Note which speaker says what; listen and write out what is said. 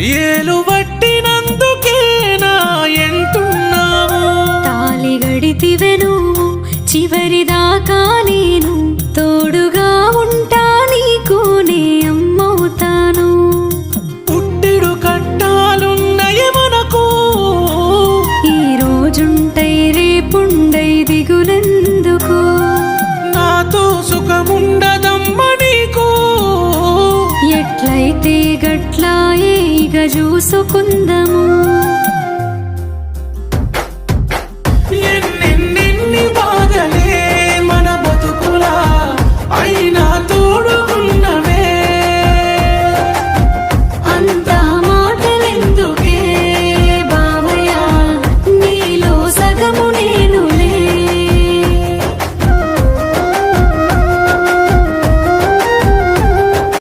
Speaker 1: ఏలు పట్టినందుకేనా ఎంటున్నావు
Speaker 2: తాలి గడితివె నువ్వు చివరి దాకా నేను తోడుగా ఉంటా నీకు నే అమ్మవుతాను
Speaker 1: పుట్టిడు కట్టాలున్నయ మనకు
Speaker 2: ఈ రోజుంటై రేపుండై దిగులెందుకు
Speaker 1: నాతో సుఖముండదమ్మ నీకు
Speaker 2: ఎట్లయితే గట్లాయే ఇక చూసుకుందము